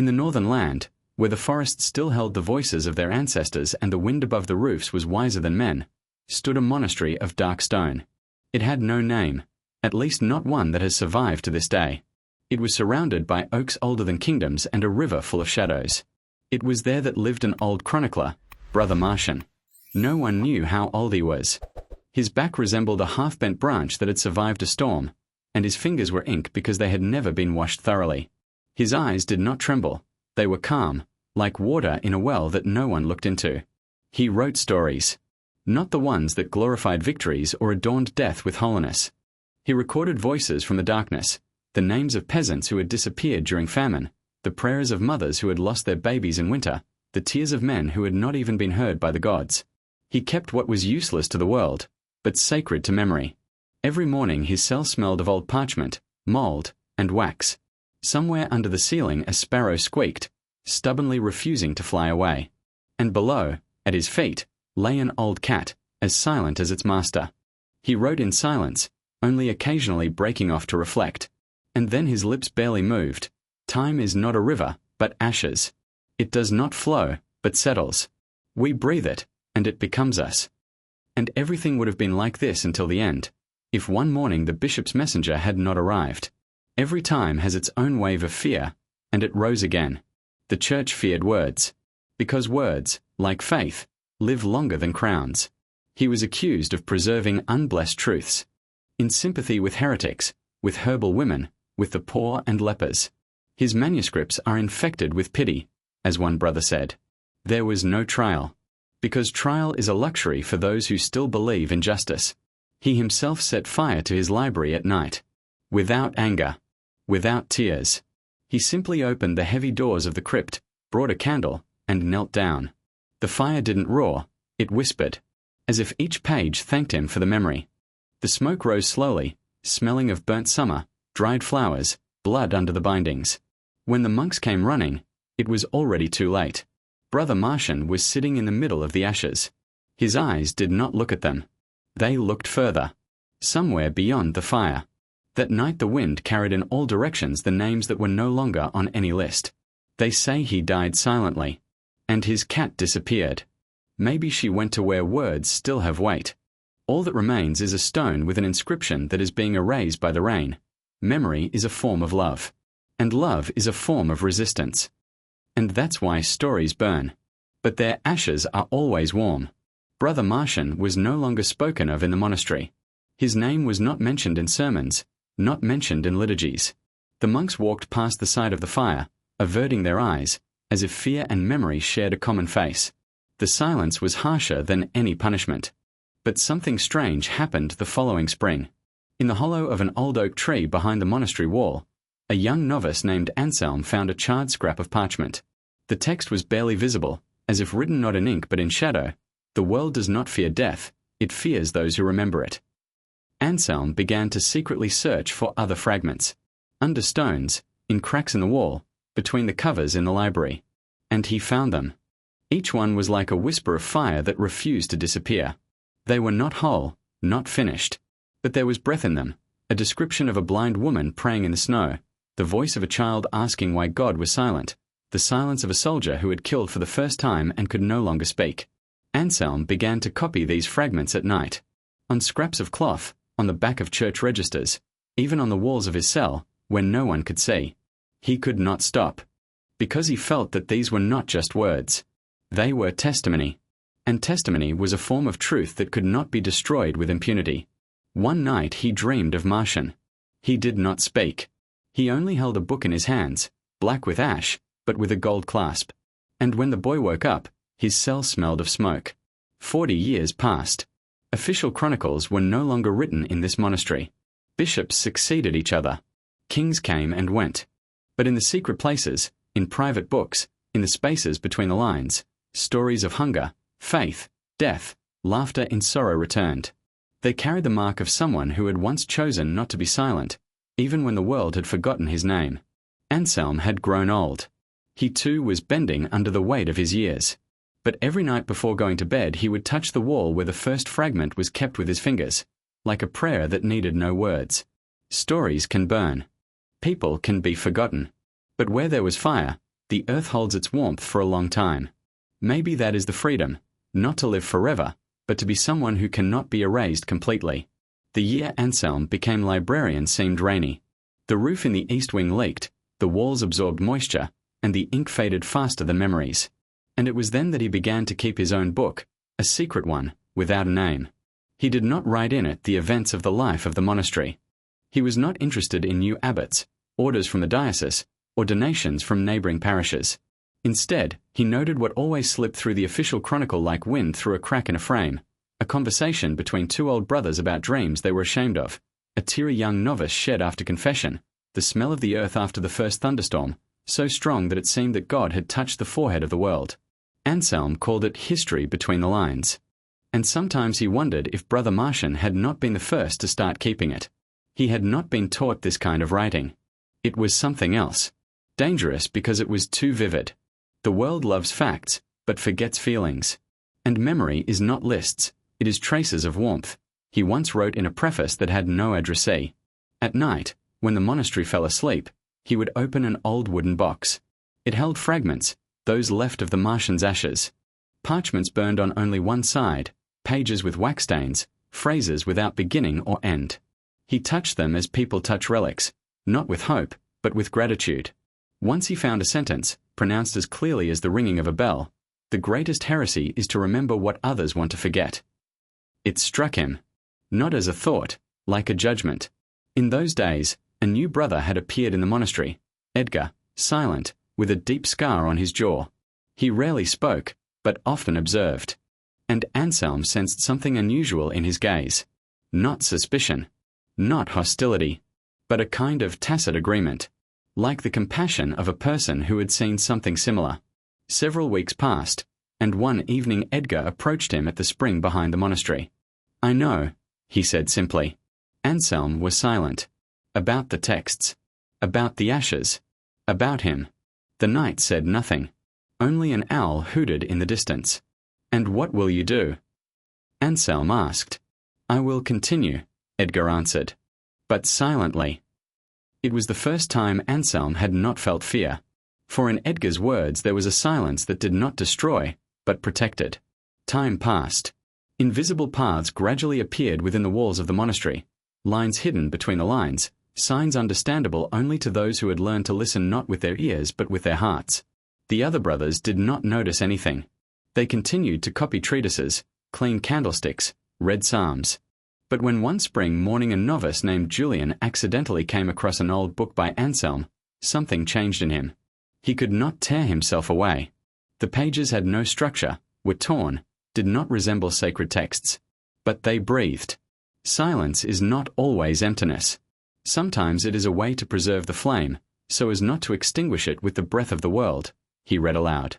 In the northern land, where the forests still held the voices of their ancestors and the wind above the roofs was wiser than men, stood a monastery of dark stone. It had no name, at least not one that has survived to this day. It was surrounded by oaks older than kingdoms and a river full of shadows. It was there that lived an old chronicler, Brother Martian. No one knew how old he was. His back resembled a half-bent branch that had survived a storm, and his fingers were ink because they had never been washed thoroughly. His eyes did not tremble. They were calm, like water in a well that no one looked into. He wrote stories, not the ones that glorified victories or adorned death with holiness. He recorded voices from the darkness, the names of peasants who had disappeared during famine, the prayers of mothers who had lost their babies in winter, the tears of men who had not even been heard by the gods. He kept what was useless to the world, but sacred to memory. Every morning his cell smelled of old parchment, mold, and wax. Somewhere under the ceiling a sparrow squeaked, stubbornly refusing to fly away. And below, at his feet, lay an old cat, as silent as its master. He wrote in silence, only occasionally breaking off to reflect. And then his lips barely moved. Time is not a river, but ashes. It does not flow, but settles. We breathe it, and it becomes us. And everything would have been like this until the end, if one morning the bishop's messenger had not arrived. Every time has its own wave of fear, and it rose again. The church feared words, because words, like faith, live longer than crowns. He was accused of preserving unblessed truths, in sympathy with heretics, with herbal women, with the poor and lepers. His manuscripts are infected with pity, as one brother said. There was no trial, because trial is a luxury for those who still believe in justice. He himself set fire to his library at night, without anger, without tears. He simply opened the heavy doors of the crypt, brought a candle, and knelt down. The fire didn't roar, it whispered, as if each page thanked him for the memory. The smoke rose slowly, smelling of burnt summer, dried flowers, blood under the bindings. When the monks came running, it was already too late. Brother Martian was sitting in the middle of the ashes. His eyes did not look at them. They looked further, somewhere beyond the fire. That night the wind carried in all directions the names that were no longer on any list. They say he died silently, and his cat disappeared. Maybe she went to where words still have weight. All that remains is a stone with an inscription that is being erased by the rain. Memory is a form of love, and love is a form of resistance. And that's why stories burn. But their ashes are always warm. Brother Martian was no longer spoken of in the monastery. His name was not mentioned in sermons, not mentioned in liturgies. The monks walked past the side of the fire, averting their eyes, as if fear and memory shared a common face. The silence was harsher than any punishment. But something strange happened the following spring. In the hollow of an old oak tree behind the monastery wall, a young novice named Anselm found a charred scrap of parchment. The text was barely visible, as if written not in ink but in shadow. The world does not fear death, it fears those who remember it. Anselm began to secretly search for other fragments, under stones, in cracks in the wall, between the covers in the library. And he found them. Each one was like a whisper of fire that refused to disappear. They were not whole, not finished, but there was breath in them, a description of a blind woman praying in the snow, the voice of a child asking why God was silent, the silence of a soldier who had killed for the first time and could no longer speak. Anselm began to copy these fragments at night, on scraps of cloth, on the back of church registers, even on the walls of his cell, where no one could see. He could not stop, because he felt that these were not just words. They were testimony, and testimony was a form of truth that could not be destroyed with impunity. One night he dreamed of Martian. He did not speak. He only held a book in his hands, black with ash, but with a gold clasp. And when the boy woke up, his cell smelled of smoke. 40 years passed. Official chronicles were no longer written in this monastery. Bishops succeeded each other. Kings came and went. But in the secret places, in private books, in the spaces between the lines, stories of hunger, faith, death, laughter in sorrow returned. They carried the mark of someone who had once chosen not to be silent, even when the world had forgotten his name. Anselm had grown old. He too was bending under the weight of his years. But every night before going to bed he would touch the wall where the first fragment was kept with his fingers, like a prayer that needed no words. Stories can burn. People can be forgotten. But where there was fire, The earth holds its warmth for a long time. Maybe that is the freedom, not to live forever, but to be someone who cannot be erased completely. The year Anselm became librarian seemed rainy. The roof in the east wing leaked, the walls absorbed moisture, and the ink faded faster than memories. And it was then that he began to keep his own book, a secret one, without a name. He did not write in it the events of the life of the monastery. He was not interested in new abbots, orders from the diocese, or donations from neighboring parishes. Instead, he noted what always slipped through the official chronicle like wind through a crack in a frame: a conversation between two old brothers about dreams they were ashamed of, a teary young novice shed after confession, the smell of the earth after the first thunderstorm, so strong that it seemed that God had touched the forehead of the world. Anselm called it history between the lines. And sometimes he wondered if Brother Martian had not been the first to start keeping it. He had not been taught this kind of writing. It was something else. Dangerous because it was too vivid. The world loves facts, but forgets feelings. And memory is not lists, it is traces of warmth. He once wrote in a preface that had no addressee. At night, when the monastery fell asleep, he would open an old wooden box. It held fragments, those left of the Martian's ashes. Parchments burned on only one side, pages with wax stains, phrases without beginning or end. He touched them as people touch relics, not with hope, but with gratitude. Once he found a sentence, pronounced as clearly as the ringing of a bell: "The greatest heresy is to remember what others want to forget." It struck him, not as a thought, like a judgment. In those days, a new brother had appeared in the monastery, Edgar, silent, with a deep scar on his jaw. He rarely spoke, but often observed. And Anselm sensed something unusual in his gaze. Not suspicion, not hostility, but a kind of tacit agreement, like the compassion of a person who had seen something similar. Several weeks passed, and one evening Edgar approached him at the spring behind the monastery. "I know," he said simply. Anselm was silent. About the texts, about the ashes, about him. The night said nothing. Only an owl hooted in the distance. "And what will you do?" Anselm asked. "I will continue," Edgar answered, but silently. It was the first time Anselm had not felt fear, for in Edgar's words there was a silence that did not destroy, but protected. Time passed. Invisible paths gradually appeared within the walls of the monastery, lines hidden between the lines, signs understandable only to those who had learned to listen not with their ears but with their hearts. The other brothers did not notice anything. They continued to copy treatises, clean candlesticks, read psalms. But when one spring morning a novice named Julian accidentally came across an old book by Anselm, something changed in him. He could not tear himself away. The pages had no structure, were torn, did not resemble sacred texts. But they breathed. Silence is not always emptiness. Sometimes it is a way to preserve the flame, so as not to extinguish it with the breath of the world, he read aloud.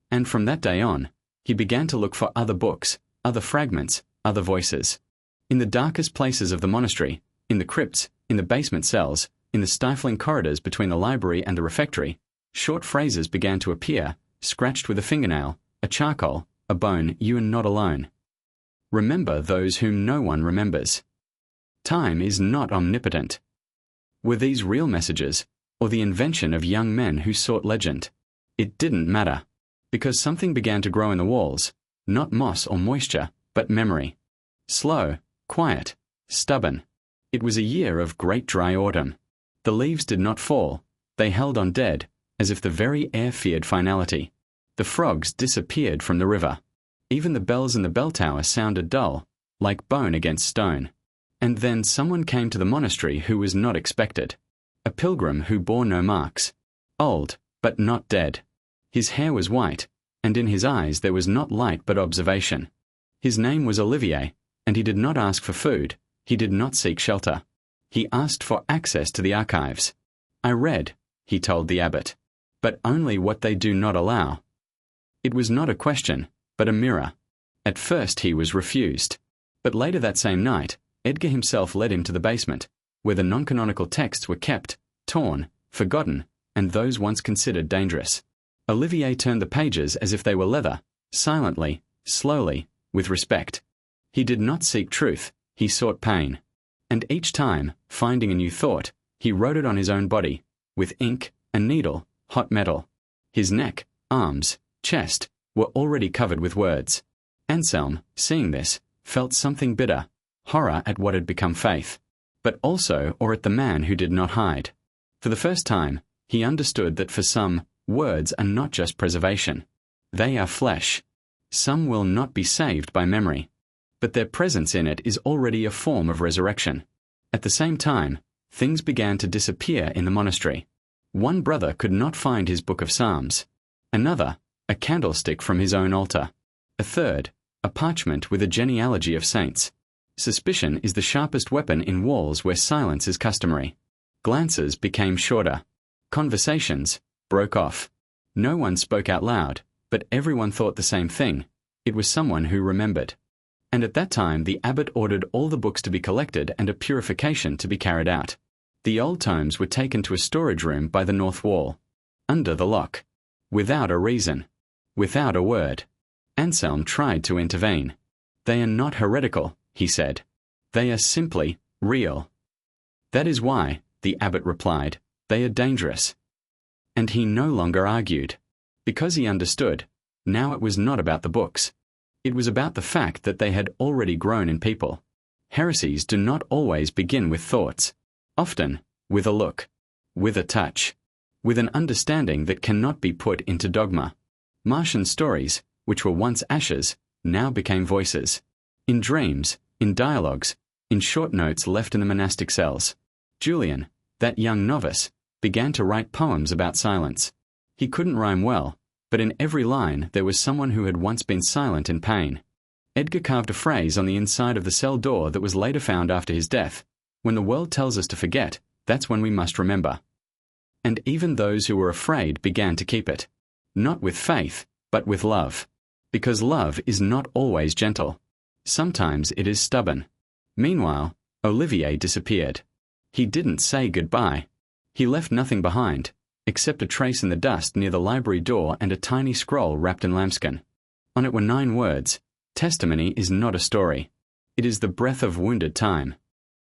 And from that day on, he began to look for other books, other fragments, other voices. In the darkest places of the monastery, in the crypts, in the basement cells, in the stifling corridors between the library and the refectory, short phrases began to appear, scratched with a fingernail, a charcoal, a bone. "You are not alone. Remember those whom no one remembers. Time is not omnipotent." Were these real messages, or the invention of young men who sought legend? It didn't matter, because something began to grow in the walls, not moss or moisture, but memory. Slow, quiet, stubborn. It was a year of great dry autumn. The leaves did not fall, they held on dead, as if the very air feared finality. The frogs disappeared from the river. Even the bells in the bell tower sounded dull, like bone against stone. And then someone came to the monastery who was not expected. A pilgrim who bore no marks. Old, but not dead. His hair was white, and in his eyes there was not light but observation. His name was Olivier, and he did not ask for food, he did not seek shelter. He asked for access to the archives. "I read," he told the abbot, "but only what they do not allow." It was not a question, but a mirror. At first he was refused, but later that same night, Edgar himself led him to the basement, where the non-canonical texts were kept, torn, forgotten, and those once considered dangerous. Olivier turned the pages as if they were leather, silently, slowly, with respect. He did not seek truth, he sought pain. And each time, finding a new thought, he wrote it on his own body, with ink, a needle, hot metal. His neck, arms, chest were already covered with words. Anselm, seeing this, felt something bitter, horror at what had become faith, but also awe at the man who did not hide. For the first time, he understood that for some, words are not just preservation. They are flesh. Some will not be saved by memory, but their presence in it is already a form of resurrection. At the same time, things began to disappear in the monastery. One brother could not find his book of Psalms. Another, a candlestick from his own altar. A third, a parchment with a genealogy of saints. Suspicion is the sharpest weapon in walls where silence is customary. Glances became shorter. Conversations broke off. No one spoke out loud, but everyone thought the same thing. It was someone who remembered. And at that time the abbot ordered all the books to be collected and a purification to be carried out. The old tomes were taken to a storage room by the north wall, under the lock, without a reason, without a word. Anselm tried to intervene. They are not heretical, he said. They are simply real. That is why, the abbot replied, they are dangerous. And he no longer argued. Because he understood, now it was not about the books. It was about the fact that they had already grown in people. Heresies do not always begin with thoughts. Often, with a look, with a touch, with an understanding that cannot be put into dogma. Martian stories, which were once ashes, now became voices. In dreams, in dialogues, in short notes left in the monastic cells. Julian, that young novice, began to write poems about silence. He couldn't rhyme well, but in every line there was someone who had once been silent in pain. Edgar carved a phrase on the inside of the cell door that was later found after his death. When the world tells us to forget, that's when we must remember. And even those who were afraid began to keep it. Not with faith, but with love. Because love is not always gentle. Sometimes it is stubborn. Meanwhile, Olivier disappeared. He didn't say goodbye. He left nothing behind, except a trace in the dust near the library door and a tiny scroll wrapped in lambskin. On it were 9 words. Testimony is not a story. It is the breath of wounded time.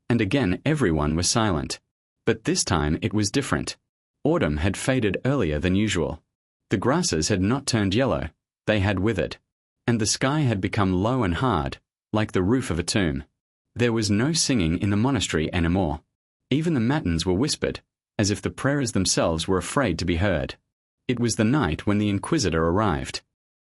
And again everyone was silent. But this time it was different. Autumn had faded earlier than usual. The grasses had not turned yellow, they had withered. And the sky had become low and hard, like the roof of a tomb. There was no singing in the monastery anymore. Even the matins were whispered, as if the prayers themselves were afraid to be heard. It was the night when the Inquisitor arrived.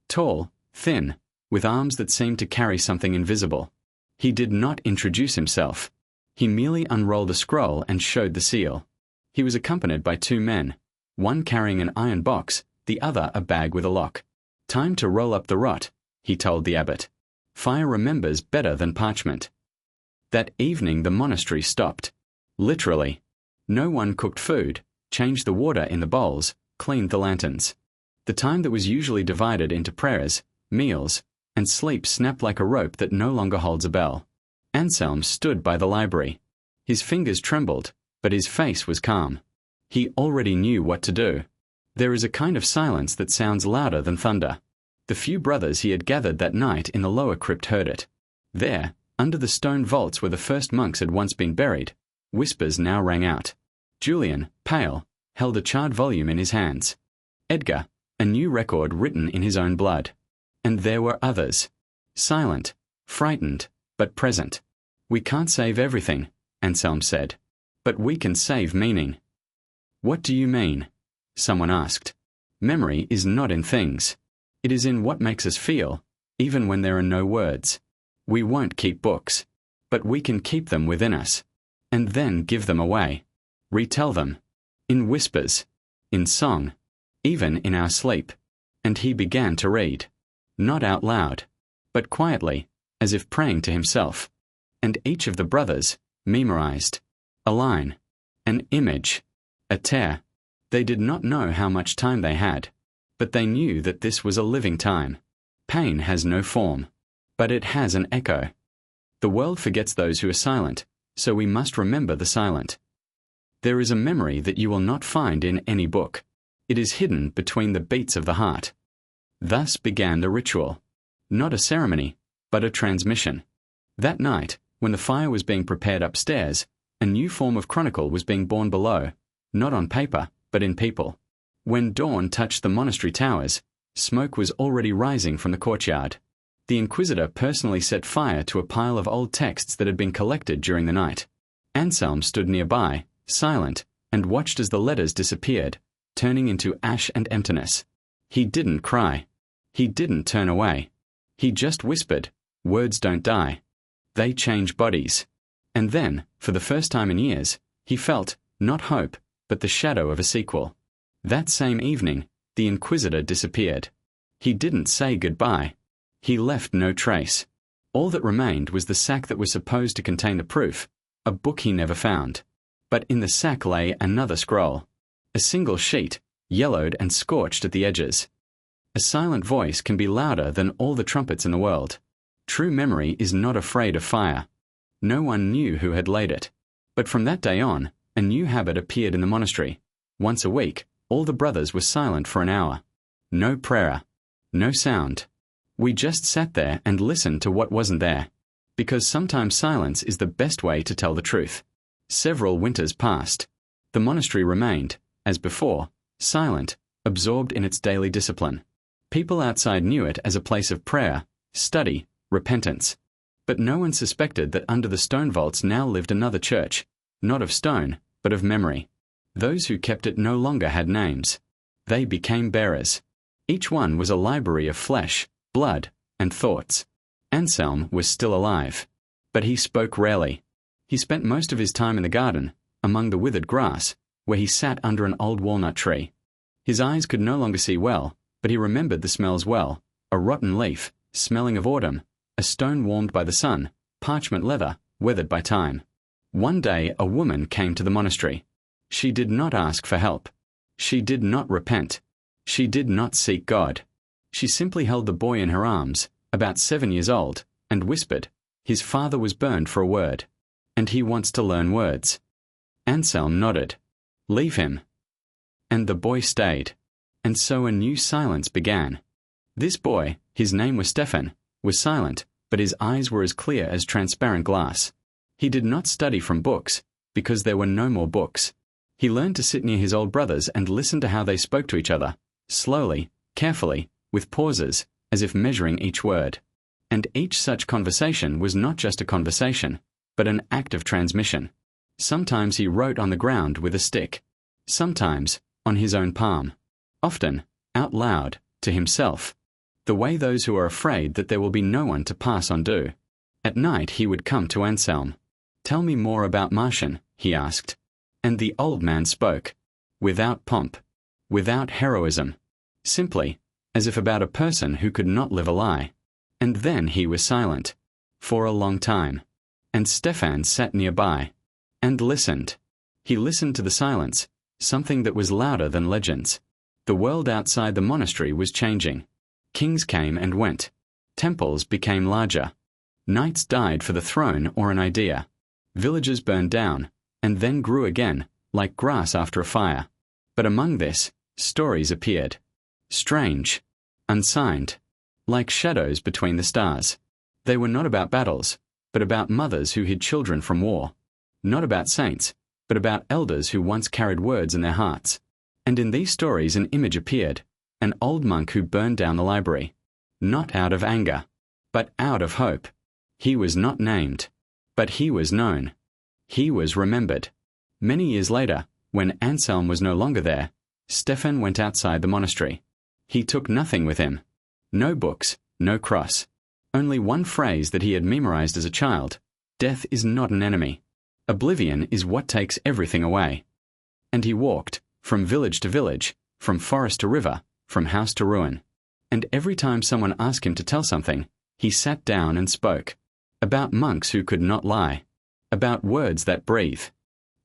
Tall, thin, with arms that seemed to carry something invisible. He did not introduce himself. He merely unrolled a scroll and showed the seal. He was accompanied by 2 men, one carrying an iron box, the other a bag with a lock. Time to roll up the rot, he told the abbot. Fire remembers better than parchment. That evening the monastery stopped. Literally. No one cooked food, changed the water in the bowls, cleaned the lanterns. The time that was usually divided into prayers, meals, and sleep snapped like a rope that no longer holds a bell. Anselm stood by the library. His fingers trembled, but his face was calm. He already knew what to do. There is a kind of silence that sounds louder than thunder. The few brothers he had gathered that night in the lower crypt heard it. There, under the stone vaults where the first monks had once been buried, whispers now rang out. Julian, pale, held a charred volume in his hands. Edgar, a new record written in his own blood. And there were others. Silent, frightened, but present. We can't save everything, Anselm said. But we can save meaning. What do you mean? Someone asked. Memory is not in things. It is in what makes us feel, even when there are no words. We won't keep books, but we can keep them within us, and then give them away. Retell them. In whispers. In song. Even in our sleep. And he began to read. Not out loud, but quietly, as if praying to himself. And each of the brothers memorized. A line. An image. A tear. They did not know how much time they had, but they knew that this was a living time. Pain has no form, but it has an echo. The world forgets those who are silent, so we must remember the silent. There is a memory that you will not find in any book. It is hidden between the beats of the heart. Thus began the ritual. Not a ceremony, but a transmission. That night, when the fire was being prepared upstairs, a new form of chronicle was being born below, not on paper, but in people. When dawn touched the monastery towers, smoke was already rising from the courtyard. The Inquisitor personally set fire to a pile of old texts that had been collected during the night. Anselm stood nearby, silent, and watched as the letters disappeared, turning into ash and emptiness. He didn't cry. He didn't turn away. He just whispered, "Words don't die. They change bodies." And then, for the first time in years, he felt, not hope, but the shadow of a sequel. That same evening, the Inquisitor disappeared. He didn't say goodbye. He left no trace. All that remained was the sack that was supposed to contain the proof, a book he never found. But in the sack lay another scroll. A single sheet, yellowed and scorched at the edges. A silent voice can be louder than all the trumpets in the world. True memory is not afraid of fire. No one knew who had laid it. But from that day on, a new habit appeared in the monastery. Once a week, all the brothers were silent for an hour. No prayer. No sound. We just sat there and listened to what wasn't there. Because sometimes silence is the best way to tell the truth. Several winters passed. The monastery remained, as before, silent, absorbed in its daily discipline. People outside knew it as a place of prayer, study, repentance. But no one suspected that under the stone vaults now lived another church, not of stone, but of memory. Those who kept it no longer had names. They became bearers. Each one was a library of flesh, blood, and thoughts. Anselm was still alive. But he spoke rarely. He spent most of his time in the garden, among the withered grass, where he sat under an old walnut tree. His eyes could no longer see well, but he remembered the smells well: a rotten leaf, smelling of autumn, a stone warmed by the sun, parchment leather, weathered by time. One day a woman came to the monastery. She did not ask for help. She did not repent. She did not seek God. She simply held the boy in her arms, about 7 years old, and whispered, "His father was burned for a word, and he wants to learn words." Anselm nodded. "Leave him." And the boy stayed. And so a new silence began. This boy, his name was Stephan, was silent, but his eyes were as clear as transparent glass. He did not study from books, because there were no more books. He learned to sit near his old brothers and listen to how they spoke to each other, slowly, carefully, with pauses, as if measuring each word. And each such conversation was not just a conversation, but an act of transmission. Sometimes he wrote on the ground with a stick. Sometimes, on his own palm. Often, out loud, to himself. The way those who are afraid that there will be no one to pass on do. At night he would come to Anselm. "Tell me more about Martian," he asked. And the old man spoke, without pomp, without heroism, simply, as if about a person who could not live a lie. And then he was silent, for a long time. And Stephan sat nearby, and listened. He listened to the silence, something that was louder than legends. The world outside the monastery was changing. Kings came and went. Temples became larger. Knights died for the throne or an idea. Villages burned down, and then grew again, like grass after a fire. But among this, stories appeared. Strange, unsigned, like shadows between the stars. They were not about battles, but about mothers who hid children from war. Not about saints, but about elders who once carried words in their hearts. And in these stories an image appeared, an old monk who burned down the library. Not out of anger, but out of hope. He was not named, but he was known. He was remembered. Many years later, when Anselm was no longer there, Stephan went outside the monastery. He took nothing with him. No books, no cross. Only one phrase that he had memorized as a child: "Death is not an enemy. Oblivion is what takes everything away." And he walked, from village to village, from forest to river, from house to ruin. And every time someone asked him to tell something, he sat down and spoke. About monks who could not lie. About words that breathe.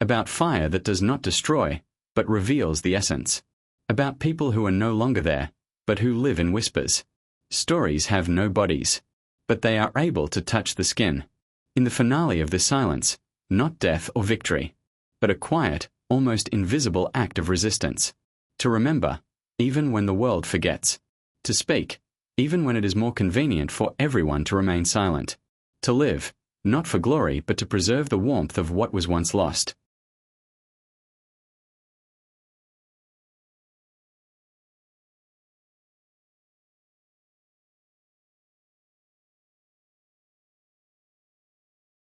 About fire that does not destroy, but reveals the essence. About people who are no longer there, but who live in whispers. Stories have no bodies, but they are able to touch the skin. In the finale of this silence, not death or victory, but a quiet, almost invisible act of resistance. To remember, even when the world forgets. To speak, even when it is more convenient for everyone to remain silent. To live, not for glory but to preserve the warmth of what was once lost.